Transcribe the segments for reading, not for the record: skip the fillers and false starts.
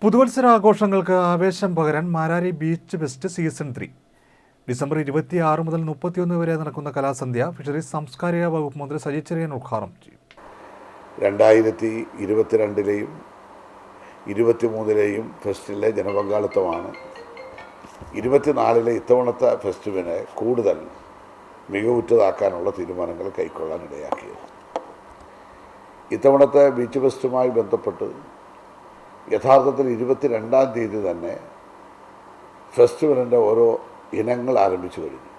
പുതുവത്സരാഘോഷങ്ങൾക്ക് ആവേശം പകരാൻ Marari beach fest season 3 December 26 മുതൽ 31 വരെ നടക്കുന്ന കലാസന്ധ്യ ഫിഷറീസ് സാംസ്കാരിക വകുപ്പ് മന്ത്രി സജി ചെറിയാൻ ഉദ്ഘാടനം ചെയ്യും. 2022-ലെയും 23-ലെയും ഫെസ്റ്റിലെ ജനപങ്കാളിത്തമാണ് 24-ലെ ഇത്തവണത്തെ ഫെസ്റ്റിവലിനെ കൂടുതൽ മികവുറ്റതാക്കാനുള്ള തീരുമാനങ്ങൾ കൈക്കൊള്ളാൻ ഇടയാക്കിയത്. ഇത്തവണത്തെ ബീച്ച് ഫെസ്റ്റുമായി ബന്ധപ്പെട്ട് യഥാർത്ഥത്തിൽ 22-ാം തീയതി തന്നെ ഫെസ്റ്റിവലിൻ്റെ ഓരോ ഇനങ്ങൾ ആരംഭിച്ചു കഴിഞ്ഞു.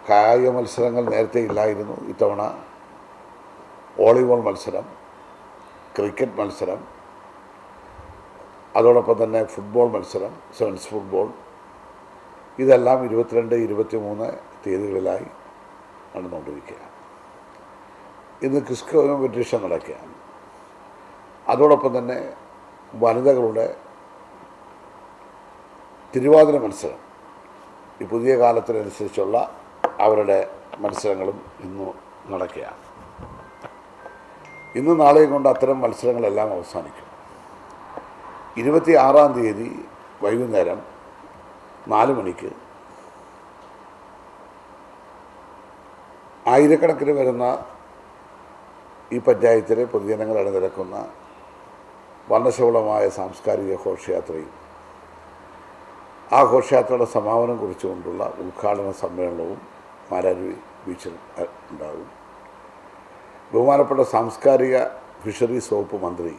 കായിക മത്സരങ്ങൾ നേരത്തെ ഇല്ലായിരുന്നു. ഇത്തവണ വോളിബോൾ മത്സരം, ക്രിക്കറ്റ് മത്സരം, അതോടൊപ്പം തന്നെ ഫുട്ബോൾ മത്സരം, സെവൻസ് ഫുട്ബോൾ, ഇതെല്ലാം 22, 23 തീയതികളിലായി നടന്നുകൊണ്ടിരിക്കുകയാണ്. ഇന്ന് ക്വിസ് കോമ്പറ്റീഷൻ നടക്കുകയാണ്. അതോടൊപ്പം തന്നെ വനിതകളുടെ തിരുവാതിര മത്സരം, ഈ പുതിയ കാലത്തിനനുസരിച്ചുള്ള അവരുടെ മത്സരങ്ങളും ഇന്ന് നടക്കുകയാണ്. ഇന്ന് നാളെയും കൊണ്ട് അത്തരം മത്സരങ്ങളെല്ലാം അവസാനിക്കും. 26-ാം തീയതി വൈകുന്നേരം 4 മണിക്ക് ആയിരക്കണക്കിന് വരുന്ന ഈ പഞ്ചായത്തിലെ പൊതുജനങ്ങൾ അണിനിരക്കുന്ന വർണ്ണശബളമായ സാംസ്കാരിക ഘോഷയാത്രയും ആ ഘോഷയാത്രയുടെ സമാപനം കുറിച്ചുകൊണ്ടുള്ള ഉദ്ഘാടന സമ്മേളനവും മാരാരി ബീച്ചിൽ ഉണ്ടാകും. ബഹുമാനപ്പെട്ട സാംസ്കാരിക ഫിഷറീസ് വകുപ്പ് മന്ത്രി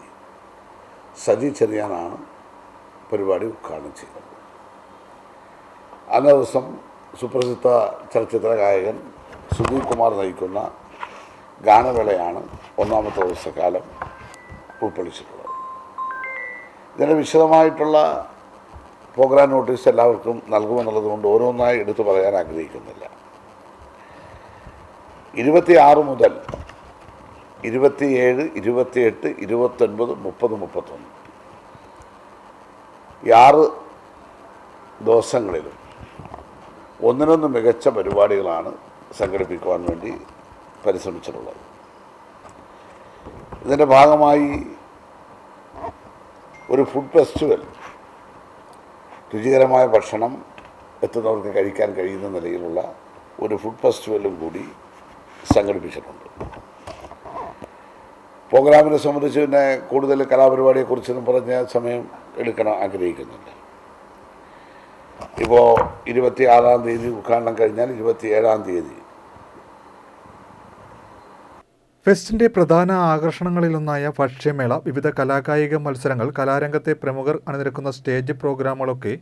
സജി ചെറിയാനാണ് പരിപാടി ഉദ്ഘാടനം ചെയ്യുന്നത്. അന്നേ ദിവസം സുപ്രസിദ്ധ ചലച്ചിത്ര ഗായകൻ സുദീപ് കുമാർ നയിക്കുന്ന ഗാനമേളയാണ് ഒന്നാമത്തെ ദിവസക്കാലം ഉൾക്കൊള്ളിച്ചിട്ടുള്ളത്. ഇതിൻ്റെ വിശദമായിട്ടുള്ള പ്രോഗ്രാം നോട്ടീസ് എല്ലാവർക്കും നൽകുമെന്നുള്ളത് കൊണ്ട് ഓരോന്നായി എടുത്തു പറയാൻ ആഗ്രഹിക്കുന്നില്ല. 26 മുതൽ 27, 28, 29, 30, 31 ഈ 6 ദിവസങ്ങളിലും ഒന്നിനൊന്ന് മികച്ച പരിപാടികളാണ് സംഘടിപ്പിക്കുവാൻ വേണ്ടി പരിശ്രമിച്ചിട്ടുള്ളത്. ഇതിൻ്റെ ഭാഗമായി ഒരു ഫുഡ് ഫെസ്റ്റിവൽ, രുചികരമായ ഭക്ഷണം എത്തുന്നവർക്ക് കഴിക്കാൻ കഴിയുന്ന നിലയിലുള്ള ഒരു ഫുഡ് ഫെസ്റ്റിവലും കൂടി സംഘടിപ്പിച്ചിട്ടുണ്ട്. പ്രോഗ്രാമിനെ സംബന്ധിച്ച് പിന്നെ കൂടുതൽ കലാപരിപാടിയെക്കുറിച്ചൊന്നും പറഞ്ഞ സമയം എടുക്കണം ആഗ്രഹിക്കുന്നുണ്ട്. ഇപ്പോൾ 26-ാം തീയതി ഉദ്ഘാടനം കഴിഞ്ഞാൽ 27-ാം തീയതി ഫെസ്റ്റിന്റെ പ്രധാന ആകർഷണങ്ങളിലൊന്നായ ഭക്ഷ്യമേള, വിവിധ കലാകായിക മത്സരങ്ങൾ, കലാരംഗത്തെ പ്രമുഖർ അണിനിരക്കുന്ന സ്റ്റേജ് പ്രോഗ്രാമുകളൊക്കെ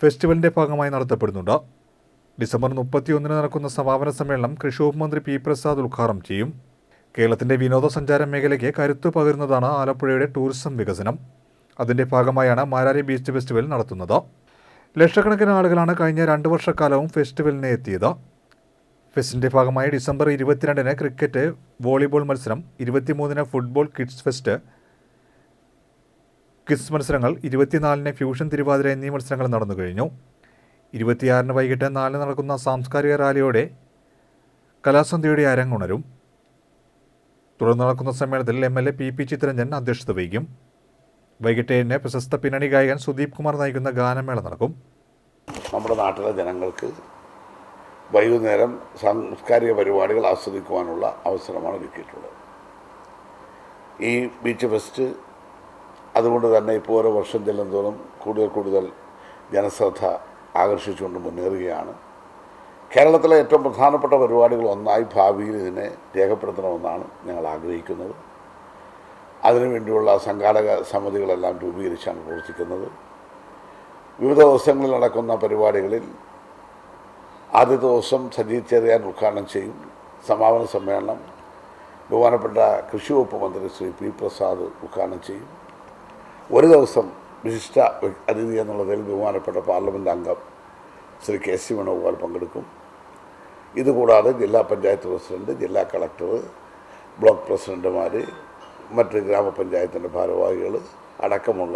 ഫെസ്റ്റിവലിന്റെ ഭാഗമായി നടത്തപ്പെടുന്നുണ്ട്. ഡിസംബർ 31 നടക്കുന്ന സമാപന സമ്മേളനം കൃഷി വകുപ്പ് മന്ത്രി പി പ്രസാദ് ഉദ്ഘാടനം ചെയ്യും. കേരളത്തിന്റെ വിനോദസഞ്ചാര മേഖലയ്ക്ക് കരുത്തു പകരുന്നതാണ് ആലപ്പുഴയുടെ ടൂറിസം വികസനം. അതിന്റെ ഭാഗമായാണ് മാരാരി ബീച്ച് ഫെസ്റ്റിവൽ നടത്തുന്നത്. ലക്ഷക്കണക്കിന് ആളുകളാണ് കഴിഞ്ഞ 2 വർഷക്കാലവും ഫെസ്റ്റിവലിന് എത്തിയത്. ഫെസ്റ്റിന്റെ ഭാഗമായി ഡിസംബർ 22-ന് ക്രിക്കറ്റ്, വോളിബോൾ മത്സരം, 23-ന് ഫുട്ബോൾ കിഡ്സ് ഫെസ്റ്റ്, ക്വിസ് മത്സരങ്ങൾ, 24-ന് ഫ്യൂഷൻ തിരുവാതിര എന്നീ മത്സരങ്ങൾ നടന്നു കഴിഞ്ഞു. 26-ന് വൈകിട്ട് 4-ന് നടക്കുന്ന സാംസ്കാരിക റാലിയോടെ കലാസന്ധ്യയുടെ അരങ്ങുണരും. തുടർന്ന് നടക്കുന്ന സമ്മേളനത്തിൽ MLA PP ചിത്തരഞ്ജൻ അധ്യക്ഷത വഹിക്കും. വൈകിട്ട് 7-ന് പ്രശസ്ത പിന്നണി ഗായകൻ സുദീപ് കുമാർ നയിക്കുന്ന ഗാനമേള നടക്കും. നമ്മുടെ നാട്ടിലെ ജനങ്ങൾക്ക് വൈകുന്നേരം സാംസ്കാരിക പരിപാടികൾ ആസ്വദിക്കുവാനുള്ള അവസരമാണ് ഒരുക്കിയിട്ടുള്ളത്. ഈ ബീച്ച് ഫെസ്റ്റ് അതുകൊണ്ട് തന്നെ ഇപ്പോൾ ഓരോ വർഷം ചെല്ലുന്തോറും കൂടുതൽ ജനശ്രദ്ധ ആകർഷിച്ചുകൊണ്ട് മുന്നേറുകയാണ്. കേരളത്തിലെ ഏറ്റവും പ്രധാനപ്പെട്ട പരിപാടികൾ ഒന്നായി ഭാവിയിൽ ഇതിനെ രേഖപ്പെടുത്തണമെന്നാണ് ഞങ്ങൾ ആഗ്രഹിക്കുന്നത്. അതിനുവേണ്ടിയുള്ള സംഘാടക സമിതികളെല്ലാം രൂപീകരിച്ചാണ് പ്രവർത്തിക്കുന്നത്. വിവിധ ദിവസങ്ങളിൽ നടക്കുന്ന പരിപാടികളിൽ ആദ്യ ദിവസം സജി ചെറിയാൻ ഉദ്ഘാടനം ചെയ്യും. സമാപന സമ്മേളനം ബഹുമാനപ്പെട്ട കൃഷി വകുപ്പ് മന്ത്രി ശ്രീ പി പ്രസാദ് ഉദ്ഘാടനം ചെയ്യും. ഒരു ദിവസം വിശിഷ്ട അതിഥി എന്നുള്ളതിൽ ബഹുമാനപ്പെട്ട പാർലമെൻറ്റ് അംഗം ശ്രീ KC വേണുഗോപാൽ പങ്കെടുക്കും. ഇതുകൂടാതെ ജില്ലാ പഞ്ചായത്ത് പ്രസിഡന്റ്, ജില്ലാ കളക്ടർ, ബ്ലോക്ക് പ്രസിഡന്റുമാർ, മറ്റ് ഗ്രാമപഞ്ചായത്തിൻ്റെ ഭാരവാഹികൾ അടക്കമുള്ള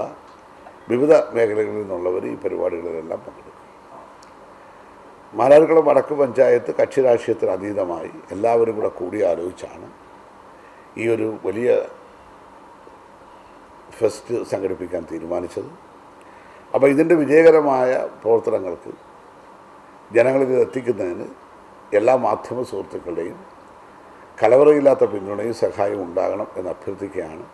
വിവിധ മേഖലകളിൽ നിന്നുള്ളവർ ഈ പരിപാടികളിലെല്ലാം പങ്കെടുക്കും. മാരാരിക്കുളം വടക്ക് പഞ്ചായത്ത് കക്ഷി രാഷ്ട്രീയത്തിന് അതീതമായി എല്ലാവരും കൂടെ കൂടി ആലോചിച്ചാണ് ഈ ഒരു വലിയ ഫെസ്റ്റ് സംഘടിപ്പിക്കാൻ തീരുമാനിച്ചത്. അപ്പോൾ ഇതിൻ്റെ വിജയകരമായ പ്രവർത്തനങ്ങൾക്ക് ജനങ്ങളിത് എത്തിക്കുന്നതിന് എല്ലാ മാധ്യമ സുഹൃത്തുക്കളുടെയും കലവറയില്ലാത്ത പിന്തുണയും സഹായവും ഉണ്ടാകണം എന്ന് അഭ്യർത്ഥിക്കുകയാണ്.